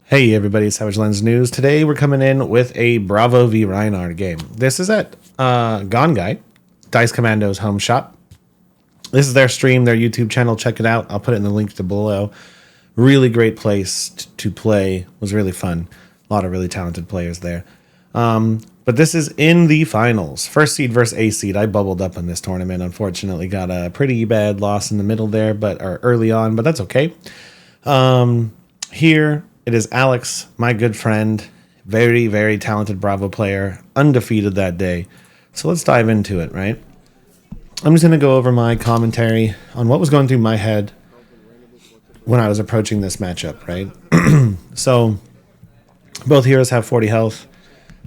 Hey everybody, Savage Lens News. Today we're coming in with a Bravo v Rhinar game. This is at Gongaii, Dice Commando's home shop. This is their stream, their YouTube channel. Check it out. I'll put it in the link below. Really great place to play. Was really fun. A lot of really talented players there. But this is in the finals. First seed versus A seed. I bubbled up in this tournament. Unfortunately, got a pretty bad loss in the middle there, or early on, but that's okay. Here it is Alex, my good friend, very, very talented Bravo player, undefeated that day. So let's dive into it, right? I'm just going to go over my commentary on what was going through my head when I was approaching this matchup, right? So both heroes have 40 health.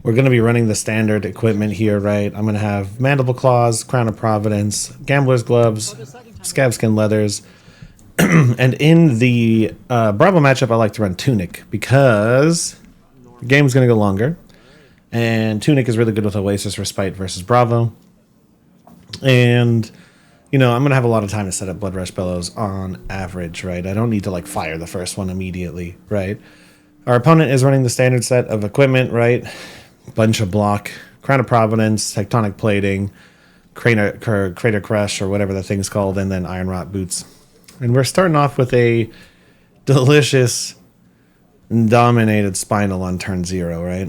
We're going to be running the standard equipment here, right? I'm going to have Mandible Claws, Crown of Providence, Gambler's Gloves, Scabskin Leathers. And in the Bravo matchup, I like to run Tunic because the game's going to go longer. And Tunic is really good with Oasis Respite versus Bravo. And, you know, I'm going to have a lot of time to set up Blood Rush Bellows on average, right? I don't need to, like, fire the first one immediately, right? Our opponent is running the standard set of equipment, right? Bunch of block, Crown of Providence, Tectonic Plating, Crater Crush, or whatever the thing's called, and then Iron Rot Boots. And we're starting off with a delicious dominated Spinal on turn 0, right?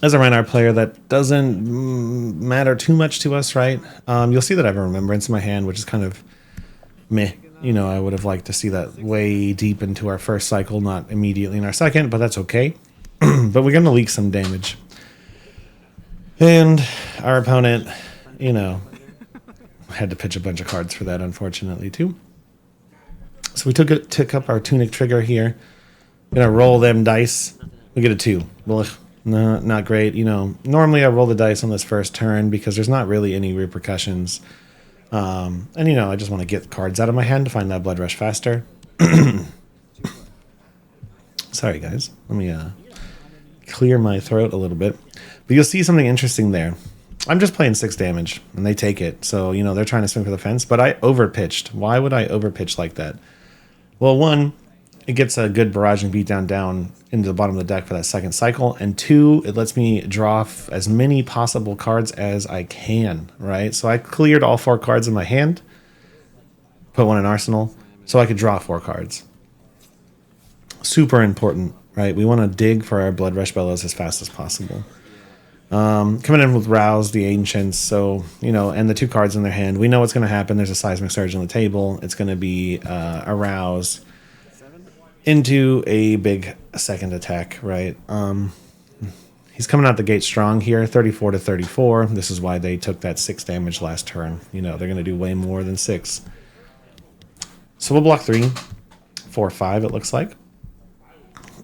As a Rhinar player, that doesn't matter too much to us, right? You'll see that I have a Remembrance in my hand, which is kind of meh. You know, I would have liked to see that way deep into our first cycle, not immediately in our second, but that's okay. But we're going to leak some damage. And our opponent, you know, had to pitch a bunch of cards for that, unfortunately, too. So we took up our Tunic trigger here. Gonna roll them dice. We get a 2. Well, no, not great. You know, normally I roll the dice on this first turn because there's not really any repercussions. And, you know, I just want to get cards out of my hand to find that Blood Rush faster. Sorry, guys. Let me clear my throat a little bit. But you'll see something interesting there. I'm just playing 6 damage, and they take it. So, you know, they're trying to swing for the fence, but I overpitched. Why would I overpitch like that? Well, 1, it gets a good barrage and beatdown down into the bottom of the deck for that second cycle. And 2, it lets me draw as many possible cards as I can, right? So I cleared all 4 cards in my hand, put 1 in Arsenal, so I could draw 4 cards. Super important, right? We want to dig for our Blood Rush Bellows as fast as possible. Coming in with Rouse, the Ancients, so, you know, and the 2 cards in their hand. We know what's going to happen. There's a Seismic Surge on the table. It's going to be a Rouse into a big second attack, right? He's coming out the gate strong here, 34 to 34. This is why they took that 6 damage last turn. You know, they're going to do way more than 6. So we'll block 3, 4, 5, it looks like.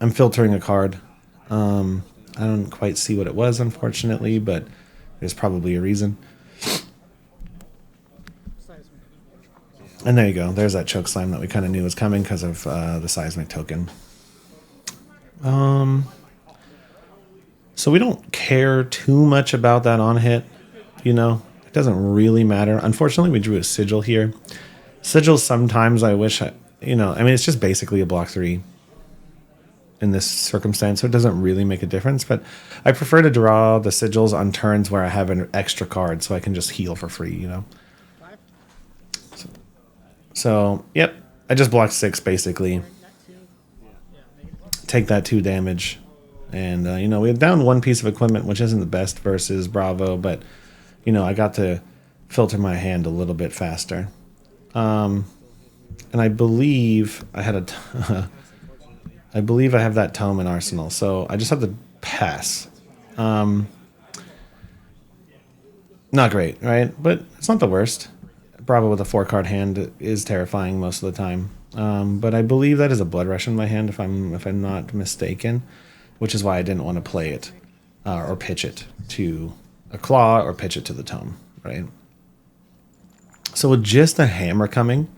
I'm filtering a card. I don't quite see what it was, unfortunately, but there's probably a reason. And there you go. There's that Choke Slam that we kind of knew was coming because of the Seismic token. So we don't care too much about that on hit. You know, it doesn't really matter. Unfortunately, we drew a Sigil here. Sigils sometimes I wish, you know, I mean, it's just basically a block 3. In this circumstance, so it doesn't really make a difference, but I prefer to draw the Sigils on turns where I have an extra card so I can just heal for free, you know. So yep, I just blocked 6 basically. Take that 2 damage, and you know, we have down 1 piece of equipment, which isn't the best versus Bravo, but you know, I got to filter my hand a little bit faster. And I believe I had I believe I have that Tome in Arsenal, so I just have to pass. Not great, right? But it's not the worst. Bravo with a 4-card hand is terrifying most of the time. But I believe that is a Blood Rush in my hand, if I'm not mistaken, which is why I didn't want to play it or pitch it to a Claw or pitch it to the Tome, right? So with just a Hammer coming,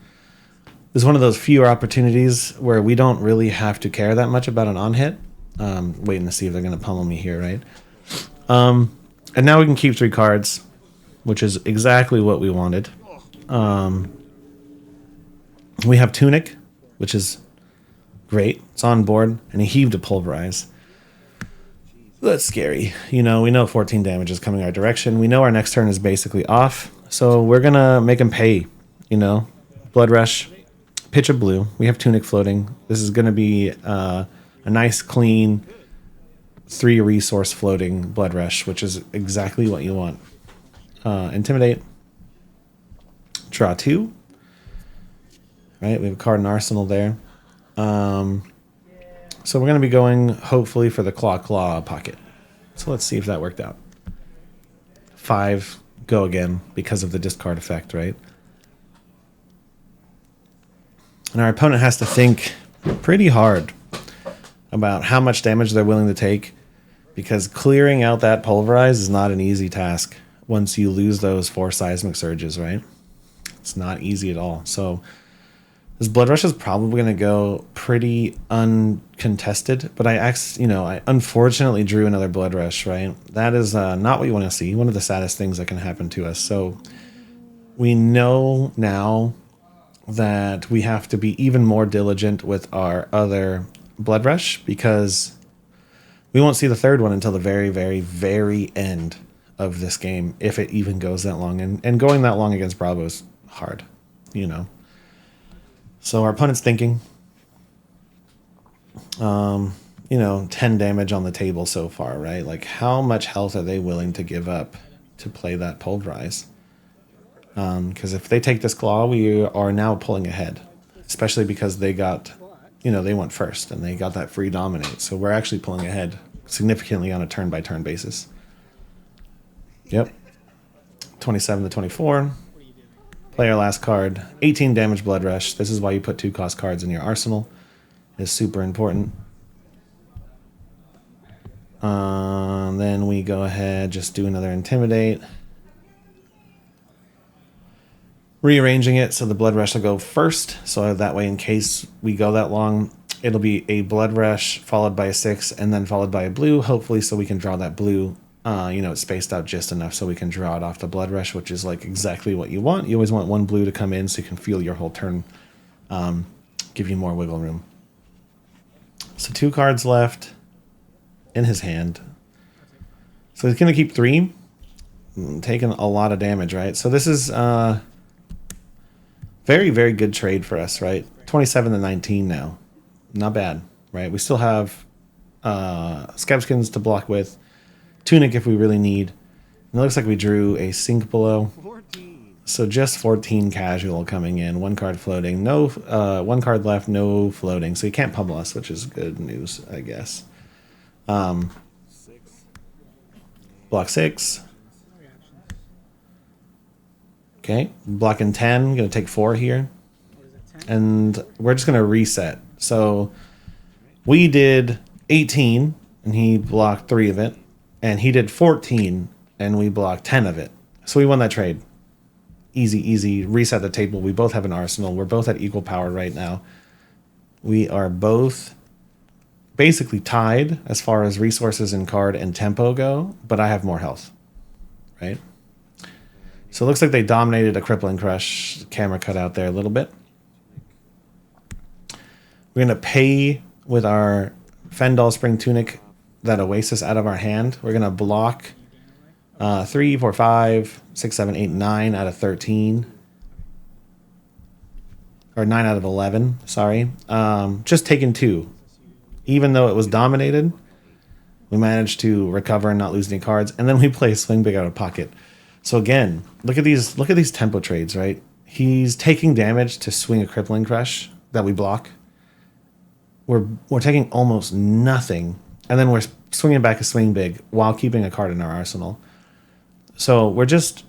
this is one of those fewer opportunities where we don't really have to care that much about an on-hit. Waiting to see if they're going to pummel me here, right? And now we can keep 3 cards, which is exactly what we wanted. We have Tunic, which is great. It's on board, and he heaved a Pulverize. That's scary. You know, we know 14 damage is coming our direction. We know our next turn is basically off, so we're going to make him pay, you know. Blood Rush, pitch a blue. We have Tunic floating. This is going to be a nice, clean, 3 resource floating Blood Rush, which is exactly what you want. Intimidate. Draw 2. Right, we have a card in Arsenal there. So we're going to be going, hopefully, for the Claw pocket. So let's see if that worked out. 5, go again, because of the discard effect, right? And our opponent has to think pretty hard about how much damage they're willing to take, because clearing out that Pulverize is not an easy task once you lose those 4 Seismic Surges, right? It's not easy at all. So this Blood Rush is probably going to go pretty uncontested, but I unfortunately drew another Blood Rush, right? That is not what you want to see. One of the saddest things that can happen to us. So we know now that we have to be even more diligent with our other Blood Rush, because we won't see the third one until the very, very, very end of this game, if it even goes that long. And going that long against Bravo is hard, you know. So our opponent's thinking, 10 damage on the table so far, right? Like, how much health are they willing to give up to play that Pulverize? Because if they take this Claw, we are now pulling ahead, especially because they got, they went first and they got that free Dominate. So we're actually pulling ahead significantly on a turn-by-turn basis. Yep. 27 to 24. Play our last card. 18 damage Blood Rush. This is why you put 2-cost cards in your arsenal. It's super important. Then we go ahead, just do another Intimidate. Rearranging it so the Blood Rush will go first. So that way, in case we go that long, it'll be a Blood Rush followed by a 6 and then followed by a blue, hopefully, so we can draw that blue. It's spaced out just enough so we can draw it off the Blood Rush, which is like exactly what you want. You always want 1 blue to come in so you can feel your whole turn, give you more wiggle room. So 2 cards left in his hand. So he's going to keep 3, taking a lot of damage, right? So this is very, very good trade for us, right? 27 to 19 now. Not bad, right? We still have Scabskins to block with. Tunic if we really need. And it looks like we drew a Sink Below. 14. So just 14 casual coming in. 1 card floating. No, 1 card left, no floating. So you can't pummel us, which is good news, I guess. Block 6. Okay, blocking 10. Going to take 4 here. And we're just going to reset. So we did 18, and he blocked 3 of it. And he did 14, and we blocked 10 of it. So we won that trade. Easy, easy. Reset the table. We both have an arsenal. We're both at equal power right now. We are both basically tied as far as resources and card and tempo go, but I have more health, right? So it looks like they dominated a Crippling Crush. Camera cut out there a little bit. We're going to pay with our Fendal Spring Tunic that Oasis out of our hand. We're going to block 3, 4, 5, 6, 7, 8, 9 out of 13. Or 9 out of 11, sorry. Just taking 2. Even though it was dominated, we managed to recover and not lose any cards. And then we play Swing Big out of pocket. So again, look at these tempo trades, right? He's taking damage to swing a Crippling Crush that we block. We're taking almost nothing, and then we're swinging back a Swing Big while keeping a card in our arsenal. So we're just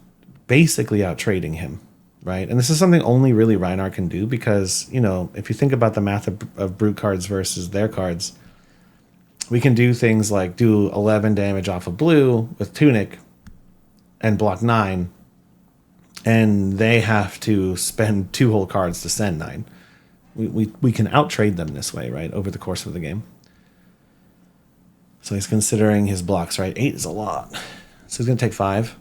basically out trading him, right? And this is something only really Rhinar can do because, if you think about the math of Brute cards versus their cards, we can do things like do 11 damage off of blue with Tunic and block 9, and they have to spend 2 whole cards to send 9. We can out-trade them this way, right, over the course of the game. So he's considering his blocks, right? 8 is a lot. So he's going to take 5.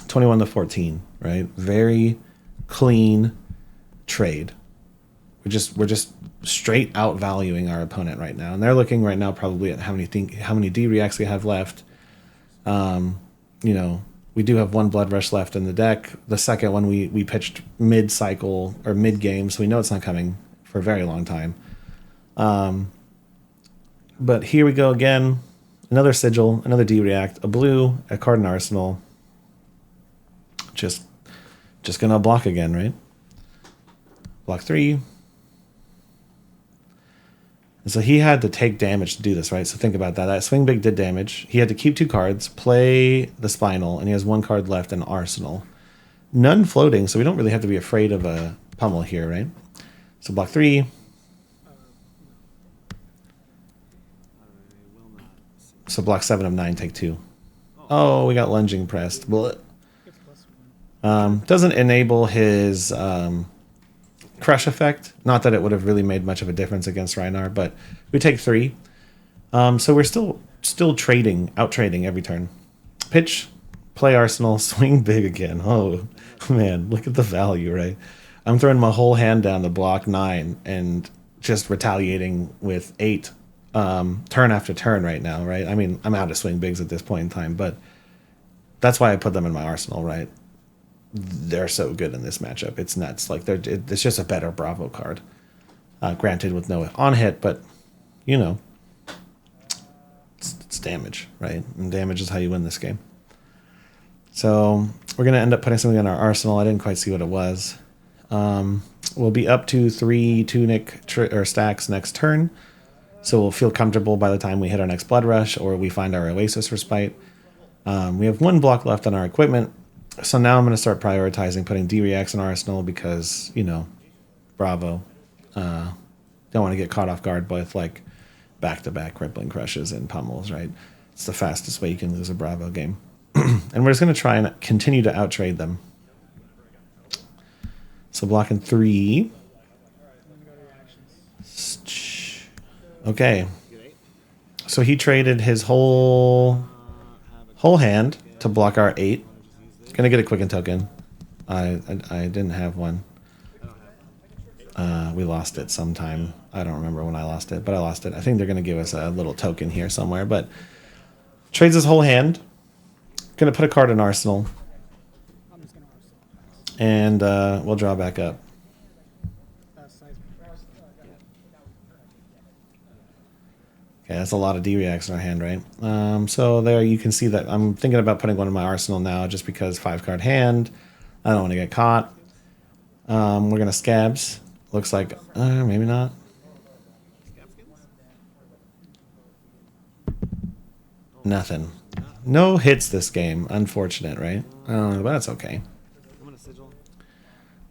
21 to 14, right? Very, clean trade. We're just straight outvaluing our opponent right now, and they're looking right now probably at how many D reacts we have left. You know, we do have one Blood Rush left in the deck. The second one we pitched mid cycle or mid game, so we know it's not coming for a very long time. But here we go again. Another sigil, another D react, a blue, a card in arsenal. Just gonna block again, right? Block 3. And so he had to take damage to do this, right? So think about that. That swing big did damage. He had to keep 2 cards, play the Spinal, and he has 1 card left in Arsenal. None floating, so we don't really have to be afraid of a pummel here, right? So block 3. So block 7 of 9, take 2. Oh, we got lunging pressed. Doesn't enable his crush effect. Not that it would have really made much of a difference against Rhinar, but we take 3. So we're still trading, out trading every turn. Pitch, play Arsenal, swing big again. Oh man, look at the value, right? I'm throwing my whole hand down to block 9 and just retaliating with 8 turn after turn right now, right? I mean, I'm out of swing bigs at this point in time, but that's why I put them in my arsenal, right? They're so good in this matchup. It's nuts. Like it's just a better Bravo card. Granted with no on hit, but you know, it's damage, right? And damage is how you win this game. So we're gonna end up putting something in our arsenal. I didn't quite see what it was. We'll be up to 3 tunic or stacks next turn. So we'll feel comfortable by the time we hit our next Blood Rush or we find our Oasis Respite. We have 1 block left on our equipment. So now I'm going to start prioritizing putting D-Reacts in Arsenal because, you know, Bravo. Don't want to get caught off guard with, like, back-to-back crippling crushes and pummels, right? It's the fastest way you can lose a Bravo game. And we're just going to try and continue to outtrade them. So blocking 3. Okay. So he traded his whole hand to block our 8. Gonna get a quicken token. I didn't have one. We lost it sometime. I don't remember when I lost it, but I lost it. I think they're gonna give us a little token here somewhere, but trades his whole hand. Gonna put a card in Arsenal. And we'll draw back up. Okay, that's a lot of D-Reacts in our hand, right? So there you can see that I'm thinking about putting one in my arsenal now just because 5-card hand. I don't want to get caught. We're going to Scabs. Looks like, maybe not. Nothing. No hits this game. Unfortunate, right? But that's okay.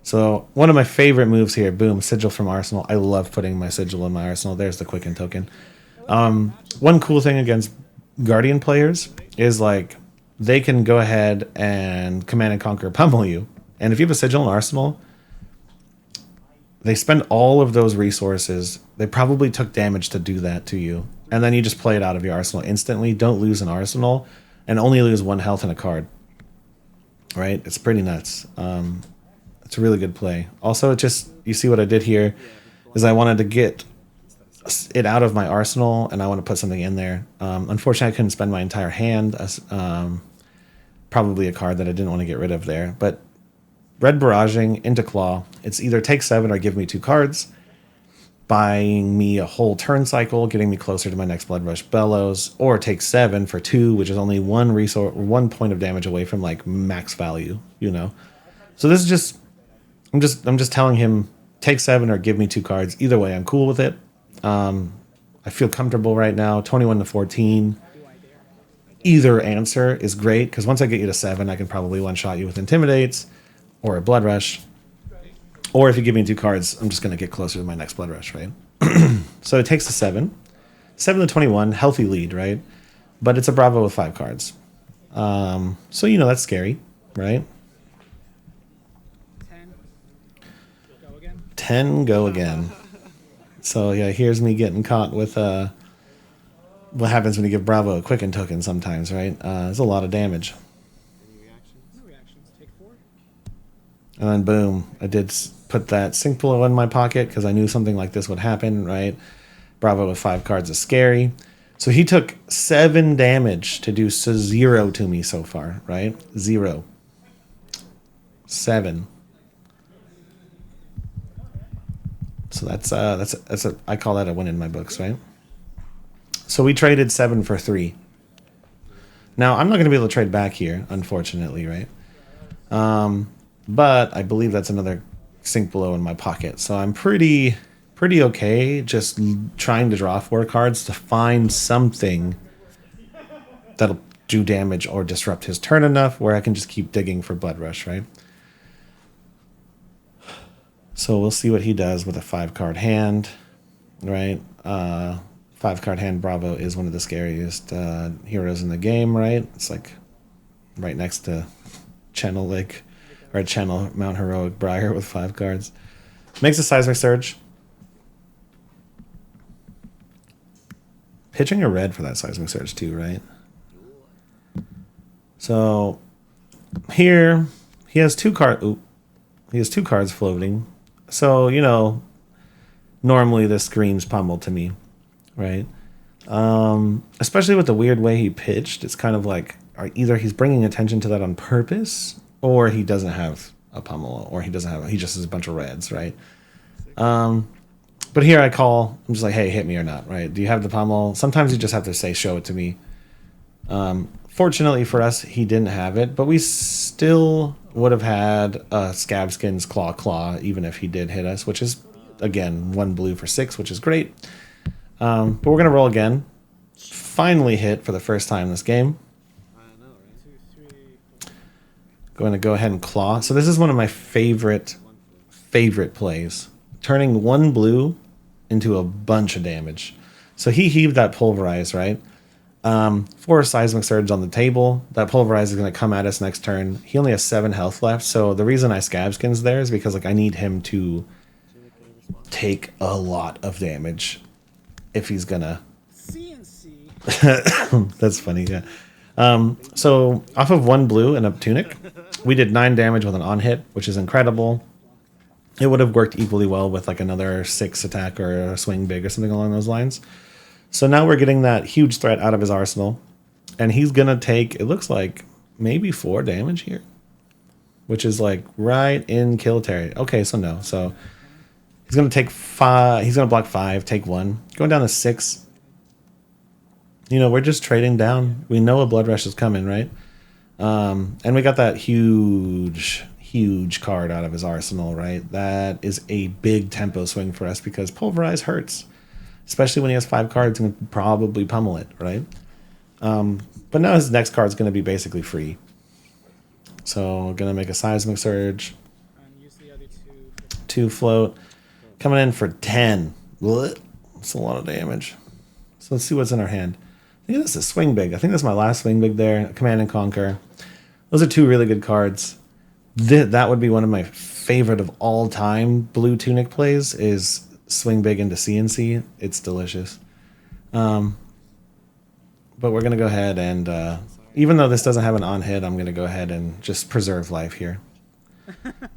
So one of my favorite moves here, boom, Sigil from Arsenal. I love putting my Sigil in my arsenal. There's the Quicken token. One cool thing against Guardian players is like they can go ahead and Command and Conquer pummel you. And if you have a Sigil in Arsenal, they spend all of those resources. They probably took damage to do that to you. And then you just play it out of your arsenal instantly. Don't lose an arsenal and only lose 1 health in a card. Right? It's pretty nuts. It's a really good play. Also, it just, you see what I did here is I wanted to get it out of my arsenal and I want to put something in there. Unfortunately, I couldn't spend my entire hand. Probably a card that I didn't want to get rid of there. But red barraging into claw. It's either take 7 or give me 2 cards, buying me a whole turn cycle, getting me closer to my next Blood Rush Bellows, or take 7 for 2, which is only 1 resource, 1 point of damage away from like max value, you know. So this is just, I'm just telling him take 7 or give me 2 cards. Either way, I'm cool with it. I feel comfortable right now. 21 to 14. Either answer is great because once I get you to 7, I can probably one-shot you with Intimidates or a Blood Rush. Or if you give me 2 cards, I'm just going to get closer to my next Blood Rush, right? So it takes a 7. 7 to 21, healthy lead, right? But it's a Bravo with 5 cards. So, you know, that's scary, right? 10 go again. So, yeah, here's me getting caught with what happens when you give Bravo a Quicken token sometimes, right? There's a lot of damage. Any reactions? No reactions. Take 4. And then boom, I did put that sync below in my pocket because I knew something like this would happen, right? Bravo with 5 cards is scary. So he took 7 damage to do 0 to me so far, right? 0. 7. So that's I call that a win in my books, right? So we traded 7 for 3. Now I'm not going to be able to trade back here, unfortunately, right? But I believe that's another sync below in my pocket. So I'm pretty okay just trying to draw 4 cards to find something that'll do damage or disrupt his turn enough where I can just keep digging for Blood Rush, right? So we'll see what he does with a 5-card hand, right? 5-card hand Bravo is one of the scariest heroes in the game, right? It's like right next to Channel Lake or Channel Mount Heroic Briar with 5 cards. Makes a Seismic Surge. Pitching a red for that Seismic Surge too, right? So here he has 2 cards. He has 2 cards floating. So, you know, normally this screams pummel to me, right? Especially with the weird way he pitched. It's kind of like either he's bringing attention to that on purpose, or he doesn't have a pummel, or he just has a bunch of reds, right? But here I'm just like, hey, hit me or not, right? Do you have the pummel? Sometimes you just have to say, show it to me. Fortunately for us, he didn't have it, but we still would have had a Scabskin's Claw, even if he did hit us, which is, again, 1 blue for 6, which is great. But we're going to roll again. Finally hit for the first time this game. Going to go ahead and Claw. So this is one of my favorite plays. Turning 1 blue into a bunch of damage. So he heaved that Pulverize, right? 4 Seismic Surge on the table. That Pulverize is going to come at us next turn. He only has 7 health left, so the reason I Scabskins there is because like I need him to take a lot of damage if he's gonna. That's funny, yeah. So off of 1 blue and a Tunic, we did 9 damage with an on hit, which is incredible. It would have worked equally well with like another 6 attack or a swing big or something along those lines. So now we're getting that huge threat out of his arsenal. And he's going to take, it looks like, maybe 4 damage here. Which is like right in kill territory. Okay, so no. So he's going to take 5. He's going to block 5, take 1. Going down to 6. You know, we're just trading down. We know a Blood Rush is coming, right? And we got that huge card out of his arsenal, right? That is a big tempo swing for us because Pulverize hurts. Especially when he has 5 cards and can probably pummel it, right? But now his next card is going to be basically free. So we're going to make a Seismic Surge. Use the other 2 float. Coming in for 10. That's a lot of damage. So let's see what's in our hand. I think this is Swing Big. I think that's my last Swing Big there. Command and Conquer. Those are 2 really good cards. That would be one of my favorite of all time blue Tunic plays is Swing Big into CNC. It's delicious. But we're going to go ahead and, even though this doesn't have an on hit, I'm going to go ahead and just preserve life here.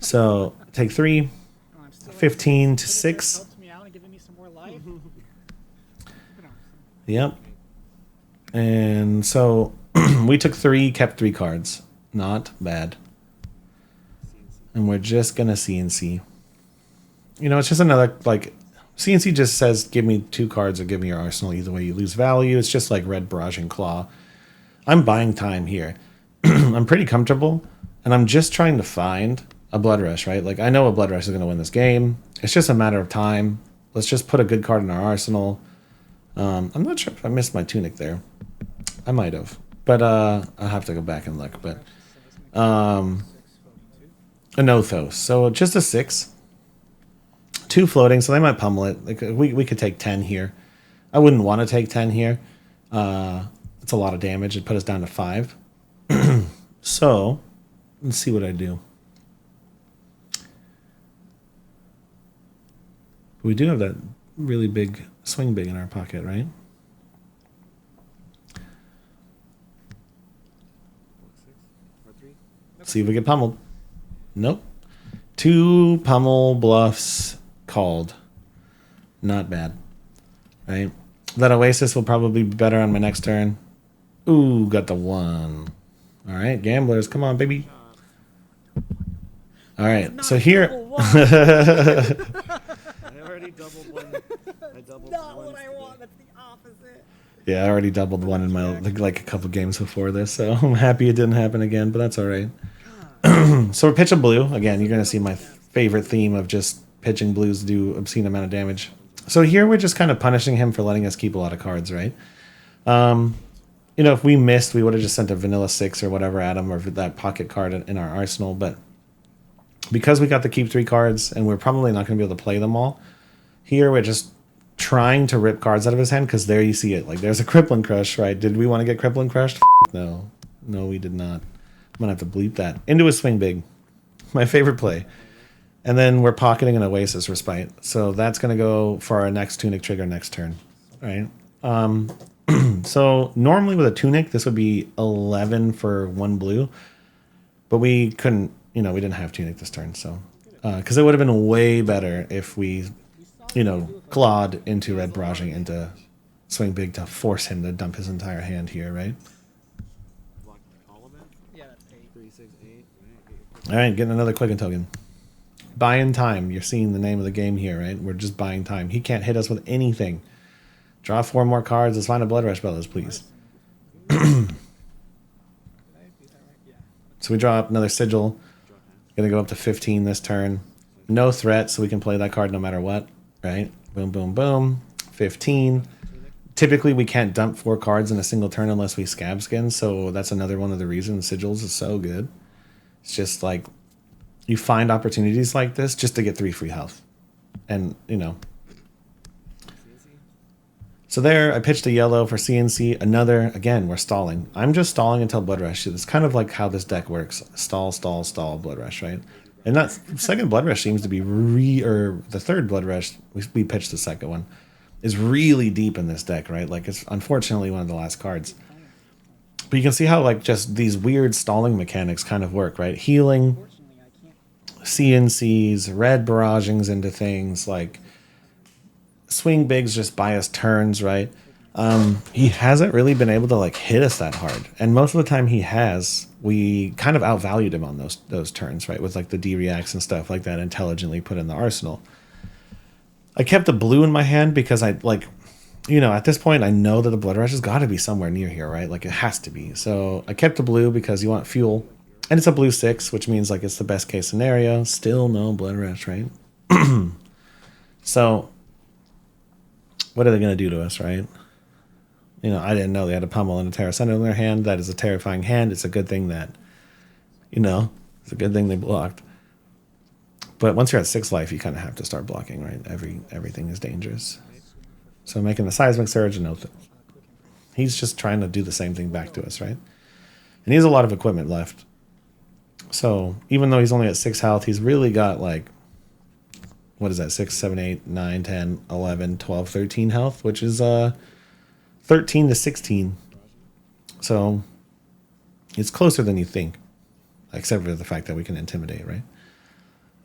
So take 3, 15 to 6. Yep. And so we took 3, kept 3 cards. Not bad. And we're just going to CNC. You know, it's just another, like, CNC just says, give me 2 cards or give me your arsenal. Either way, you lose value. It's just like red barrage and claw. I'm buying time here. I'm pretty comfortable, and I'm just trying to find a Blood Rush, right? Like, I know a Blood Rush is going to win this game. It's just a matter of time. Let's just put a good card in our arsenal. I'm not sure if I missed my Tunic there. I might have. But I'll have to go back and look. But a Nothos. So just a 6. 2 floating, so they might pummel it. Like we could take 10 here. I wouldn't want to take 10 here. It's a lot of damage. It'd put us down to 5. So let's see what I do. We do have that really big Swing Big in our pocket, right? Let's see if we get pummeled. Nope. 2 pummel bluffs called. Not bad. Right? That Oasis will probably be better on my next turn. Ooh, got the 1. All right, gamblers, come on, baby. All right, so here. I already doubled one. I doubled Not one. what I want. That's the opposite. Yeah, I already doubled 1 in my like a couple games before this, so I'm happy it didn't happen again, but that's all right. So we're pitching blue. Again, you're going to see my favorite theme of just pitching blues do obscene amount of damage. So here we're just kind of punishing him for letting us keep a lot of cards, right? You know, if we missed, we would have just sent a vanilla 6 or whatever at him, or that pocket card in our arsenal. But because we got to keep 3 cards, and we're probably not going to be able to play them all, here we're just trying to rip cards out of his hand, because there you see it. Like, there's a Crippling Crush, right? Did we want to get Crippling Crushed? No. No, we did not. I'm going to have to bleep that. Into a Swing Big. My favorite play. And then we're pocketing an Oasis Respite. So that's going to go for our next Tunic trigger next turn. Right? So normally with a Tunic, this would be 11 for 1 blue. But we couldn't, you know, we didn't have Tunic this turn. So, because it would have been way better if we, you know, clawed into red barraging into Swing Big to force him to dump his entire hand here, right? Yeah, that's 8. 3, 6, 8. All right, getting another Quicken token. Buying time. You're seeing the name of the game here, right? We're just buying time. He can't hit us with anything. Draw 4 more cards. Let's find a Blood Rush Bellows, please. So we draw up another Sigil. Gonna go up to 15 this turn. No threat, so we can play that card no matter what, right? Boom, boom, boom. 15. Typically, we can't dump 4 cards in a single turn unless we Scab Skin, so that's another one of the reasons Sigils is so good. It's just like, you find opportunities like this just to get 3 free health. And, you know. So there, I pitched a yellow for CNC. Another, again, we're stalling. I'm just stalling until Blood Rush. It's kind of like how this deck works. Stall, stall, stall, Blood Rush, right? And that second Blood Rush seems to be the third Blood Rush, we pitched the second one, is really deep in this deck, right? Like, it's unfortunately one of the last cards. But you can see how, like, just these weird stalling mechanics kind of work, right? Healing, CNCs, red barragings into things, like Swing Bigs just buy us turns, right? He hasn't really been able to, like, hit us that hard. And most of the time he has, we kind of outvalued him on those turns, right? With, like, the D-reacts and stuff like that intelligently put in the arsenal. I kept the blue in my hand because I, like, you know, at this point, I know that the Blood Rush has got to be somewhere near here, right? Like, it has to be. So I kept the blue because you want fuel. And it's a blue 6, which means, like, it's the best case scenario. Still no Blood Rush, right? So, what are they going to do to us, right? You know, I didn't know they had a Pummel and a Terra Center in their hand. That is a terrifying hand. It's a good thing that, you know, it's a good thing they blocked. But once you're at 6 life, you kind of have to start blocking, right? Everything is dangerous. So making the Seismic Surge, no, he's just trying to do the same thing back to us, right? And he has a lot of equipment left. So even though he's only at 6 health, he's really got, like, what is that? 6, 7, 8, 9, 10, 11, 12, 13 health, which is 13 to 16. So it's closer than you think, except for the fact that we can intimidate, right?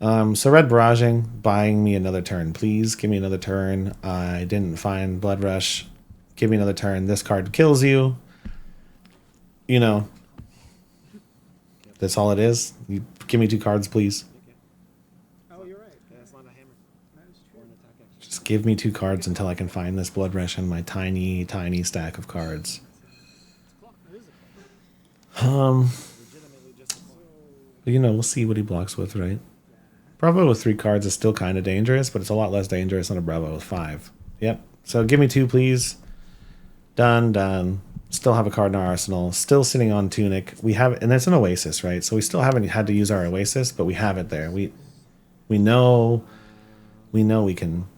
So red barraging, buying me another turn, please. Give me another turn. I didn't find Blood Rush. Give me another turn. This card kills you. You know, that's all it is. You give me 2 cards, please. Oh, you're right. That's not a hammer. That is true. Just give me 2 cards until I can find this Blood Rush in my tiny, tiny stack of cards. You know, we'll see what he blocks with, right? Bravo with 3 cards is still kind of dangerous, but it's a lot less dangerous than a Bravo with 5. Yep. So give me 2, please. Done, done. Still have a card in our arsenal. Still sitting on Tunic. We have, and it's an Oasis, right? So we still haven't had to use our Oasis, but we have it there. We know we can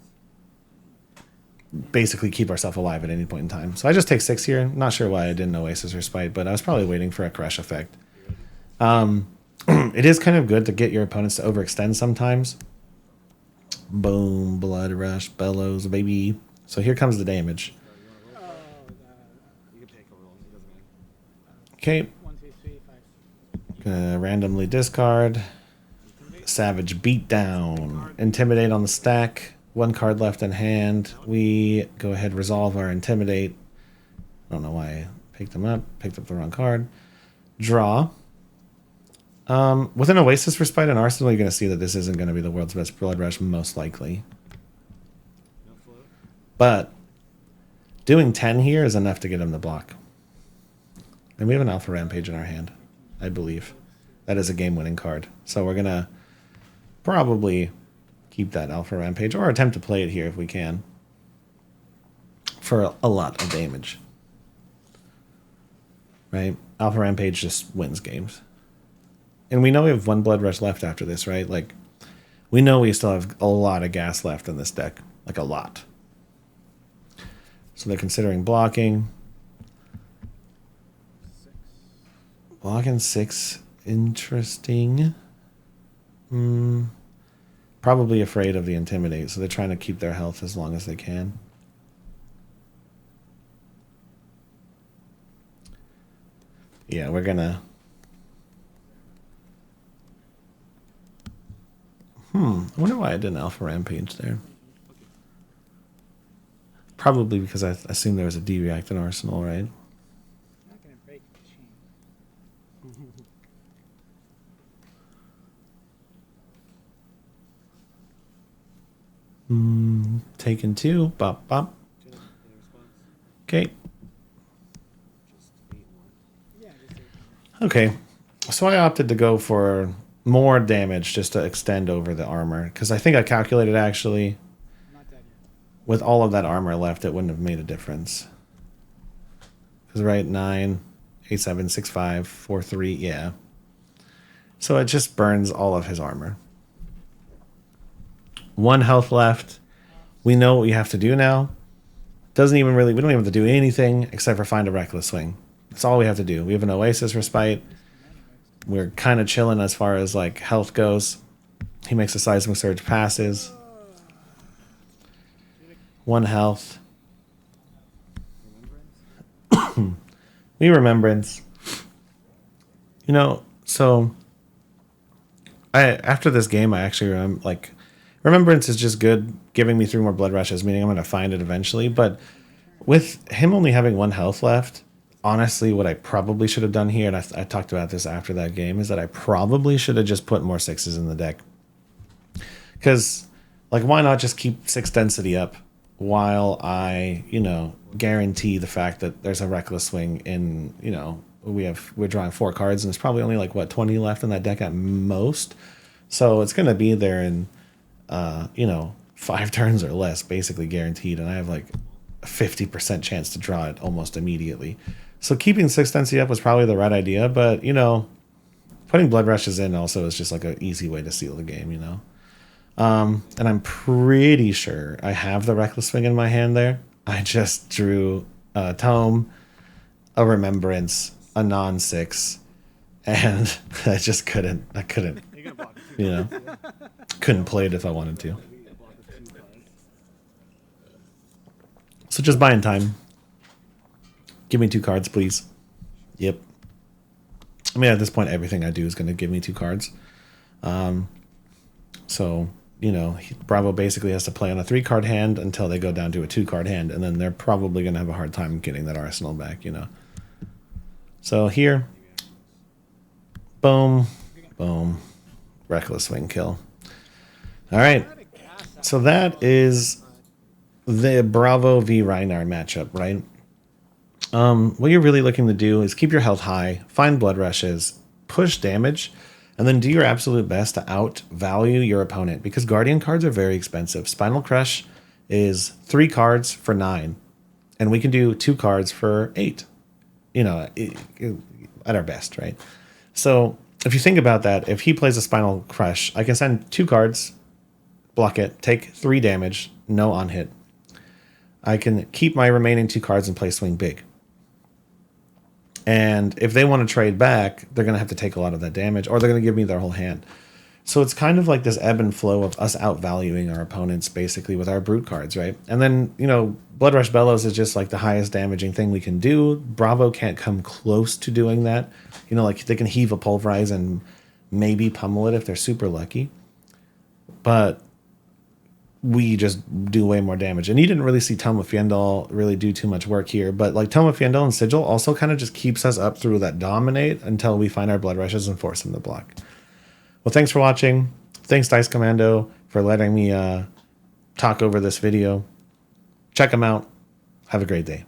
basically keep ourselves alive at any point in time. So I just take 6 here. Not sure why I didn't Oasis or Spite, but I was probably waiting for a crash effect. It is kind of good to get your opponents to overextend sometimes. Boom, Blood Rush, Bellows, baby. So here comes the damage. Okay. 1, 2, 3, 5. Gonna randomly discard. Savage Beatdown. Intimidate on the stack. 1 card left in hand. We go ahead, resolve our Intimidate. I don't know why I picked them up. Picked up the wrong card. Draw. With an Oasis Respite and Arsenal, you're going to see that this isn't going to be the world's best Blood Rush, most likely. No float. But doing 10 here is enough to get him to block. And we have an Alpha Rampage in our hand, I believe. That is a game-winning card. So we're going to probably keep that Alpha Rampage, or attempt to play it here if we can, for a lot of damage. Right? Alpha Rampage just wins games. And we know we have 1 Blood Rush left after this, right? Like, we know we still have a lot of gas left in this deck. Like, a lot. So they're considering blocking. Blocking 6. Interesting. Probably afraid of the Intimidate, so they're trying to keep their health as long as they can. Yeah, we're gonna... I wonder why I did an Alpha Rampage there. Probably because I assumed there was a D-React in Arsenal, right? I'm not gonna break the chain. Taken 2. Bop, bop. Any response? Okay. Just 8-1. Yeah, just Okay. So I opted to go for more damage just to extend over the armor. Because I think I calculated, actually, not dead yet. with all of that armor left, it wouldn't have made a difference. Because, right, 9, 8, 7, 6, 5, 4, 3, yeah. So it just burns all of his armor. 1 health left. We know what we have to do now. Doesn't even really, we don't even have to do anything except for find a Reckless Swing. That's all we have to do. We have an Oasis Respite. We're kind of chilling as far as like health goes. He makes a Seismic Surge, passes. 1 health. Remembrance? We Remembrance. You know, so after this game, I actually Remembrance is just good, giving me 3 more Blood Rushes, meaning I'm going to find it eventually. But with him only having 1 health left, honestly, what I probably should have done here, and I talked about this after that game, is that I probably should have just put more 6s in the deck. Because, like, why not just keep 6 density up while I, guarantee the fact that there's a Reckless Swing in, we're drawing 4 cards, and there's probably only, 20 left in that deck at most. So it's going to be there in, 5 turns or less, basically guaranteed, and I have, a 50% chance to draw it almost immediately. So keeping 6 density up was probably the right idea, but, putting Blood Rushes in also is just an easy way to seal the game, And I'm pretty sure I have the Reckless Swing in my hand there. I just drew a Tome, a Remembrance, a non-6, and I just couldn't. I couldn't, You're gonna block 2 couldn't play it if I wanted to. You block 2 cards. So just buying time. Give me 2 cards, please. Yep. I mean, at this point, everything I do is going to give me 2 cards. So, Bravo basically has to play on a 3-card hand until they go down to a 2-card hand, and then they're probably going to have a hard time getting that Arsenal back, So here, boom, boom, Reckless Swing kill. All right. So that is the Bravo v Rhinar matchup, right? What you're really looking to do is keep your health high, find Blood Rushes, push damage, and then do your absolute best to outvalue your opponent, because Guardian cards are very expensive. Spinal Crush is 3 cards for 9, and we can do 2 cards for 8, at our best, right? So if you think about that, if he plays a Spinal Crush, I can send 2 cards, block it, take 3 damage, no on hit. I can keep my remaining 2 cards and play Swing Big. And if they want to trade back, they're going to have to take a lot of that damage, or they're going to give me their whole hand. So it's kind of like this ebb and flow of us outvaluing our opponents, basically, with our brute cards, right? And then, Blood Rush Bellows is just the highest damaging thing we can do. Bravo can't come close to doing that. They can heave a Pulverize and maybe pummel it if they're super lucky. But we just do way more damage. And you didn't really see Tome of Fyendal really do too much work here, but like Tome of Fyendal and Sigil also kind of just keeps us up through that dominate until we find our blood rushes and force them to block. Well, thanks for watching. Thanks, Dice Commando, for letting me talk over this video. Check them out. Have a great day.